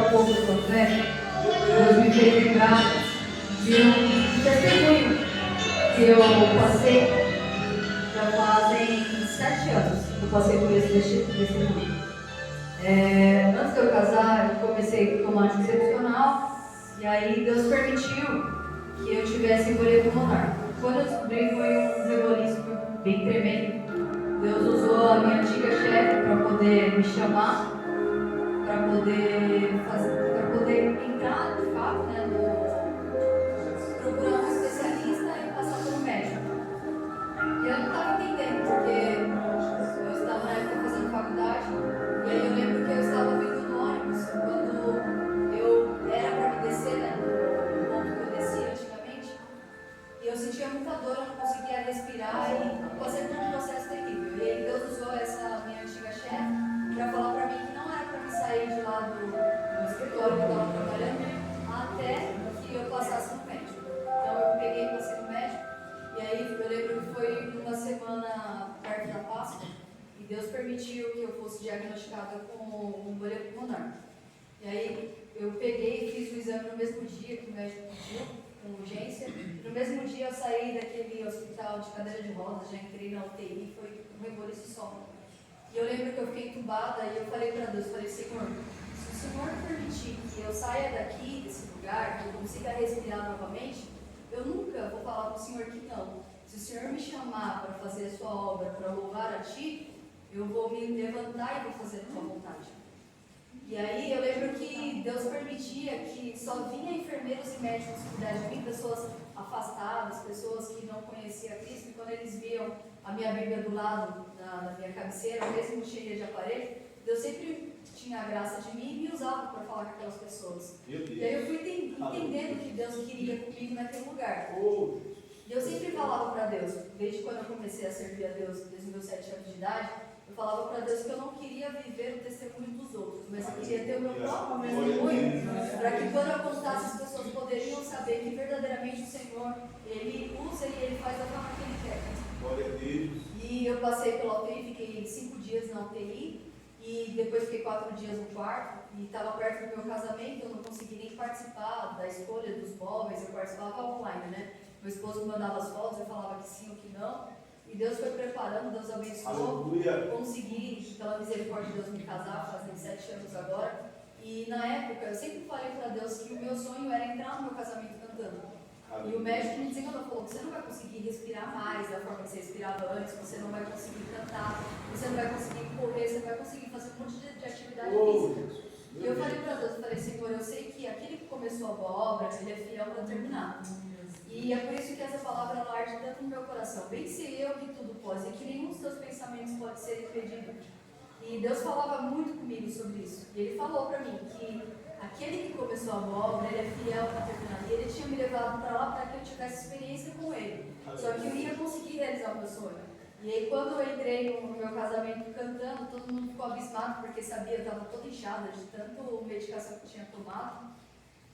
um pouco da sua fé, Deus me fez lembrar de um testemunho que eu passei, já fazem 7 anos que eu passei por esse testemunho. Antes de eu casar, eu comecei a tomar anticoncepcional, e aí Deus permitiu que eu tivesse embolia pulmonar. Quando eu descobri, foi um reboliço bem tremendo. Deus usou a minha antiga chefe para poder me chamar, para poder entrar de fato, né, procurar um especialista e passar por um médico. E eu não estava entendendo, porque eu estava na época fazendo faculdade, e aí eu lembro que eu estava vindo no ônibus, quando eu era para me descer, né, no ponto que eu descia antigamente, e eu sentia muita dor, eu não conseguia respirar, e passei por um processo terrível. E aí Deus usou essa minha antiga chefe para falar para mim que não era para me sair de lá do escritório que eu estava trabalhando, até que eu passasse no médico. Então eu peguei e passei no médico, e aí eu lembro que foi uma semana perto da Páscoa, e Deus permitiu que eu fosse diagnosticada com embolia pulmonar. E aí eu peguei e fiz o exame no mesmo dia que o médico pediu, com urgência. No mesmo dia eu saí daquele hospital de cadeira de rodas, já entrei na UTI, foi um reboliço só. E eu lembro que eu fiquei entubada e eu falei para Deus, falei, Senhor, se o Senhor permitir que eu saia daqui, desse lugar, que eu consiga respirar novamente, eu nunca vou falar para o Senhor que não. Se o Senhor me chamar para fazer a sua obra, para louvar a Ti, eu vou me levantar e vou fazer a Tua vontade. E aí eu lembro que Deus permitia que só vinha enfermeiros e médicos cuidar de mim, pessoas afastadas, pessoas que não conheciam Cristo, e quando eles viam a minha Bíblia do lado da minha cabeceira, mesmo cheia de aparelho, Deus sempre tinha a graça de mim e me usava para falar com aquelas pessoas. E aí eu fui entendendo que Deus queria comigo naquele lugar. E eu sempre falava para Deus, desde quando eu comecei a servir a Deus, desde os meus 7 anos de idade, eu falava para Deus que eu não queria viver o testemunho dos outros, mas eu queria ter o meu próprio testemunho, para que quando eu contasse, as pessoas poderiam saber que verdadeiramente o Senhor, Ele usa e Ele faz da forma que Ele quer. E eu passei pela UTI, fiquei 5 dias na UTI, e depois fiquei 4 dias no quarto, e estava perto do meu casamento, eu não consegui nem participar da escolha dos móveis, eu participava online, né? Meu esposo me mandava as fotos, eu falava que sim ou que não. E Deus foi preparando, Deus abençoou. Aleluia. Consegui, pela misericórdia de Deus, me casar, fazem 7 anos agora. E na época, eu sempre falei para Deus que o meu sonho era entrar no meu casamento cantando. Aleluia. E o médico me desenganou, falou que você não vai conseguir respirar mais da forma que você respirava antes, você não vai conseguir cantar, você não vai conseguir correr, você não vai conseguir fazer um monte de atividade física. E eu falei para Deus, eu falei, Senhor, eu sei que aquele que começou a boa obra, Ele é fiel para terminar. E é por isso que essa palavra ela arde tanto no meu coração. Bem sei eu que tudo pode, e que nenhum dos seus pensamentos pode ser impedido. E Deus falava muito comigo sobre isso. E Ele falou para mim que aquele que começou a boa obra, Ele é fiel para terminar. E Ele tinha me levado para lá para que eu tivesse experiência com Ele. Só que eu ia conseguir realizar o meu sonho. E aí quando eu entrei no meu casamento cantando, todo mundo ficou abismado, porque sabia que eu estava toda inchada de tanto medicação que eu tinha tomado.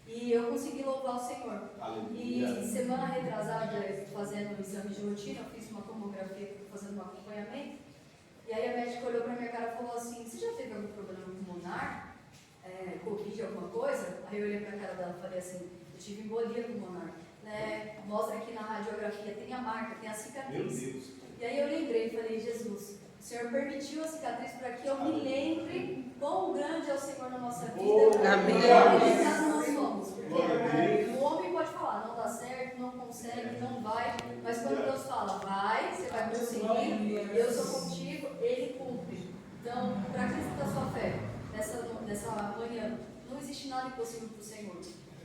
E eu consegui louvar o Senhor. Aleluia. E semana retrasada, fazendo um exame de rotina, eu fiz uma tomografia, fazendo um acompanhamento. E aí a médica olhou para minha cara e falou assim, você já teve algum problema pulmonar? Covid, alguma coisa? Aí eu olhei para a cara dela e falei assim, eu tive embolia pulmonar. Mostra aqui na radiografia, tem a marca, tem a cicatriz. Meu Deus. E aí eu lembrei e falei, Jesus, o Senhor permitiu a cicatriz para que eu me lembre quão grande é o Senhor na nossa vida. Amém. Nós somos. Porque o homem pode falar, não dá certo, não consegue, não vai. Mas quando Deus fala, vai, você vai conseguir, eu sou contigo, Ele cumpre. Então, para acreditar a sua fé, nessa manhã, não existe nada impossível para o Senhor.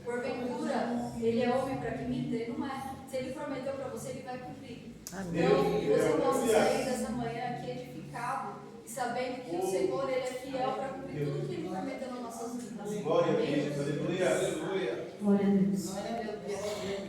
Porventura, Ele é homem para que minta, Ele não é. Se Ele prometeu para você, Ele vai cumprir. Amém. Então, você possa sair dessa manhã aqui edificado e sabendo que o Senhor, Ele é fiel para cumprir tudo que Ele prometeu nas nossas vidas. Glória a Deus. Aleluia. Glória a Deus. Glória a Deus.